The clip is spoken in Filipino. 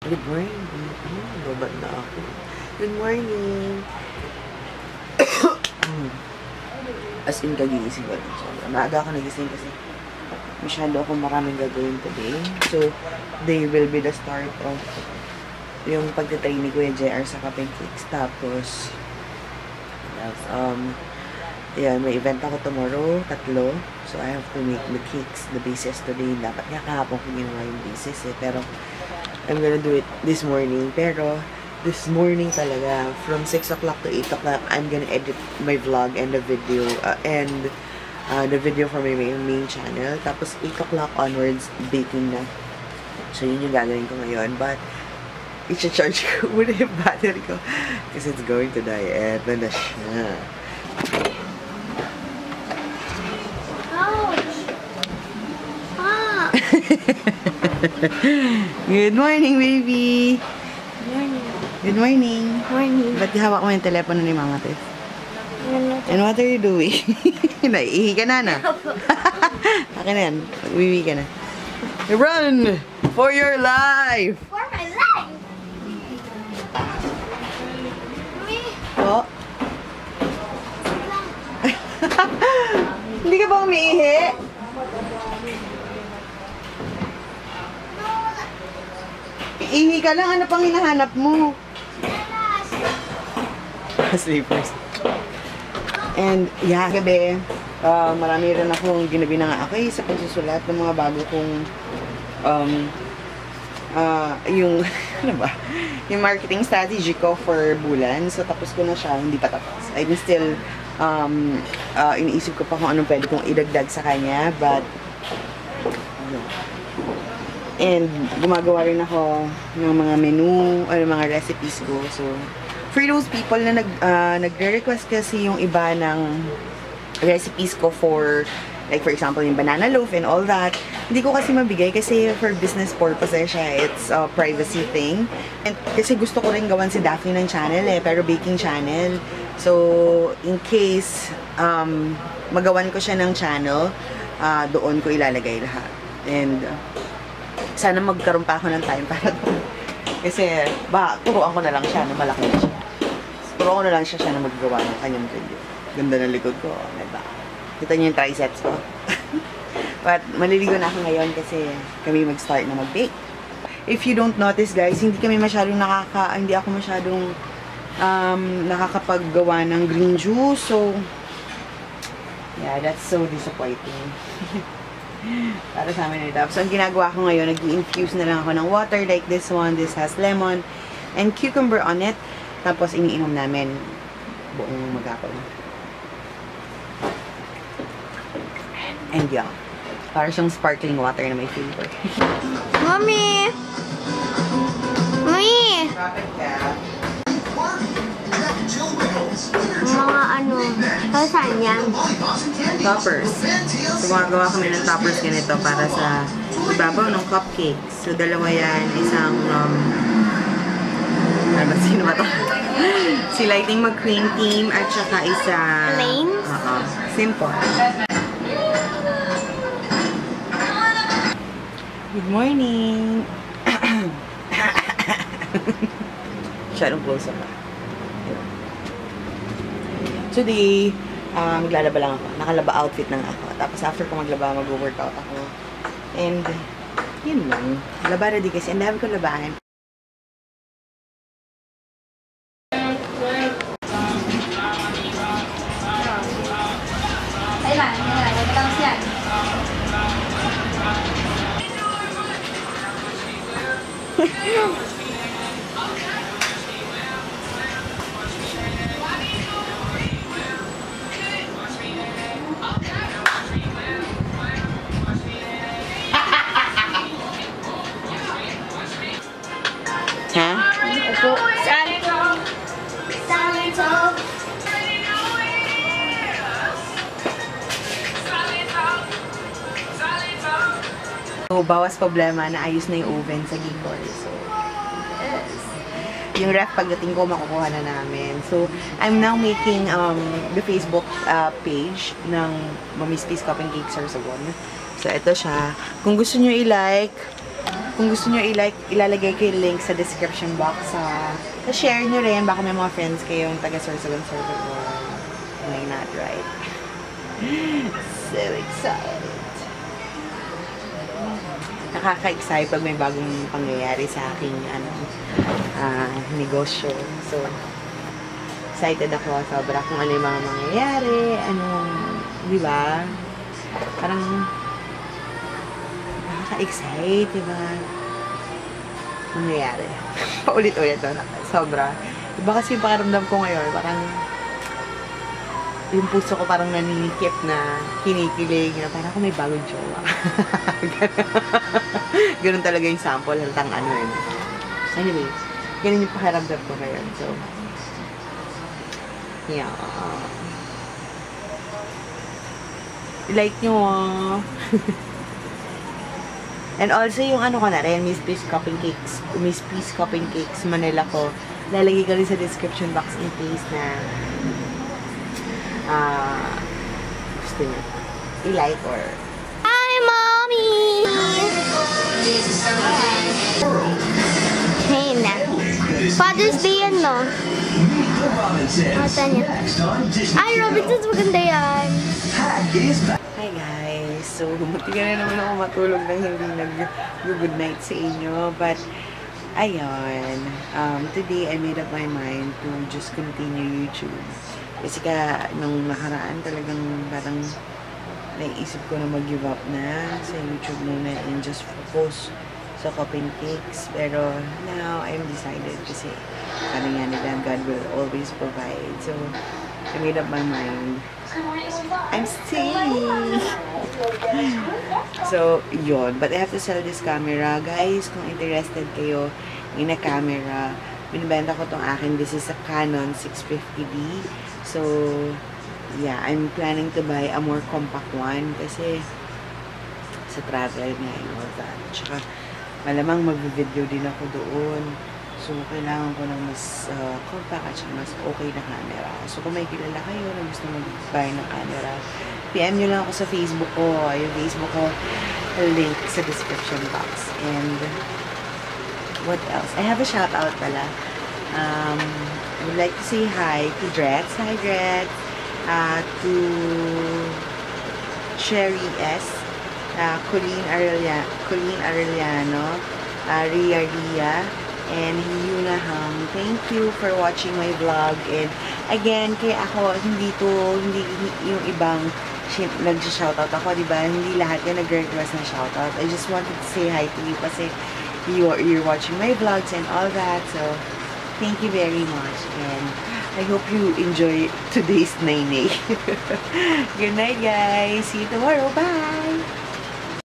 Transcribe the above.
Good morning. Babad na ako. Good morning. As in, kagigising ko. Maaga ako nagising kasi masyado ako maraming gagawin today. So, they will be the start of yung pagtatry ni Kuya JR sa Cup and Cakes. Tapos, yeah, may event ako tomorrow, 3. So, I have to make the cakes, the bases today. Dapat nga kahapon ko ginawa yung bases eh. Pero, I'm gonna do it this morning. Pero, this morning talaga, from 6 o'clock to 8 o'clock, I'm gonna edit my vlog and the video, the video for my main channel. Tapos, 8 o'clock onwards, baking na. So, yun yung gagawin ko ngayon. But, i-charge ko muna yung battery ko. Kasi it's going to die. Eto na siya. Good morning, baby! Good morning. Good morning. Morning. Ba't hawak mo yung telepono ni Mama Tess? And what are you doing? Naiihi ka na. Akin na yan. Wiwi ka na. Run! For your life! For my life! Oh. Hindi ka ba umiihi? Ihi ka lang. Ano pang hinahanap mo? Sleepers. And, yeah, gabi. Marami rin akong ginabi na nga ako sa pagsusulat ng mga bago kong yung, ano ba? Yung marketing strategy ko for Bulan. So, tapos ko na siya. Hindi pa tapos. I'm still, iniisip ko pa kung anong pwede kong idagdag sa kanya. But, ano. And, gumagawa rin ako ng mga menu, or mga recipes ko. So, for those people na nagre-request kasi yung iba ng recipes ko for, like for example, yung banana loaf and all that, hindi ko kasi mabigay kasi for business purpose siya. It's a privacy thing. And kasi gusto ko rin gawan si Daphne ng channel pero baking channel. So, in case magawan ko siya ng channel, doon ko ilalagay lahat. And, sana magkaroon pa ako ng time para doon. Kasi, turuan ko na lang siya na malaki na siya. Turuan ko na lang siya na maggawa ng kanyang video. Ganda ng likod ko, diba? Kita niyo yung triceps ko. But, maliligo na ako ngayon kasi kami mag-start na mag-bake. If you don't notice, guys, hindi ako masyadong nakakapaggawa ng green juice. So, yeah, that's so disappointing. Para sa amin ito. So, ang ginagawa ko ngayon, nag-infuse na lang ako ng water like this one. This has lemon and cucumber on it. Tapos, iniinom namin buong maghapon. And yeah, para siyang sparkling water na may flavor. Mommy! Mommy! Mga ano, saan yan? Toppers. So, gumagawa kami ng toppers ganito para sa ibabaw ng cupcakes. So, dalawa yan. Isang, sino ba ito? Si Lighting McQueen team at saka isa... Plain? Simple. Good morning! Masyadong close up. Today, maglalaba lang ako. Nakalaba outfit lang ako. Tapos after ko maglaba, mag-workout ako. And, yun lang. Laba ready kasi. Ang dami ko labahan. Ha? So, bawas problema na ayos na yung oven sa Gigol. So, yes. Yung ref pagdating ko, makukuha na namin. So, I'm now making the Facebook page ng Mommy's Peace Cup and Cakes Sarsagon. So, ito siya. Kung gusto nyo i-like, Kung gusto nyo i-like, ilalagay ko yung link sa description box. Share nyo rin. Baka may mga friends kayong taga-Sorsogon, Sorsogon. Why not, right? So excited. Nakaka-excite pag may bagong pangyayari sa aking negosyo. So, excited ako sobra kung ano yung mga mangyayari. Di ba? Parang nakaka-excite, di ba? Mangyayari. Paulit-ulit to. Sobra. Diba kasi yung pakiramdam ko ngayon, parang yung puso ko parang naninikip na kinikilig na parang ako may bagong jowa. Ganun talaga yung sample, haltang ano yun. Anyways, ganun yung pakiramdam ko ngayon. So, yeah. Like nyo, and also yung ano ko na rin, Miss Peace Cupping Cakes Manila ko. Lalagay ko rin sa description box in case na gusto nyo i-like or Hi, Mommy! Hey na. Father's Day yan, no? Mata niya. Ay, Robinsons, maganda yan. Hi guys! So, buti ka na naman ako matulog nang hindi nag-good night sa inyo. But, ayun. Today, I made up my mind to just continue YouTube. Kasi nung nakaraan talagang parang naisip ko na mag-give up na sa YouTube muna and just focus sa cupping cakes. Pero now, I'm decided kasi sabi nga nila, God will always provide. So, I made up my mind. I'm staying! So, yun. But I have to sell this camera. Guys, kung interested kayo in a camera, binibenta ko tong akin. This is a Canon 650D. So, yeah, I'm planning to buy a more compact one kasi sa travel nga and all that. Tsaka, malamang mag-video din ako doon. So, kailangan ko ng mas compact at mas okay na camera. So, kung may kilala kayo na gusto mag-buy ng camera, PM nyo lang ako sa Facebook ko. Yung Facebook ko, link sa description box. And, what else? I have a shoutout pala. I would like to say hi to Dretz. Hi, Dretz. To Cherry S. Colleen Arellano. Ria. And Yuna Hang. Thank you for watching my vlog. And again, kaya ako, hindi yung ibang nag-shoutout ako, diba? Hindi lahat yan nag-request na shoutout. I just wanted to say hi to you kasi you're watching my vlogs and all that. So, thank you very much. And I hope you enjoy today's Nainay. Good night, guys. See you tomorrow. Bye!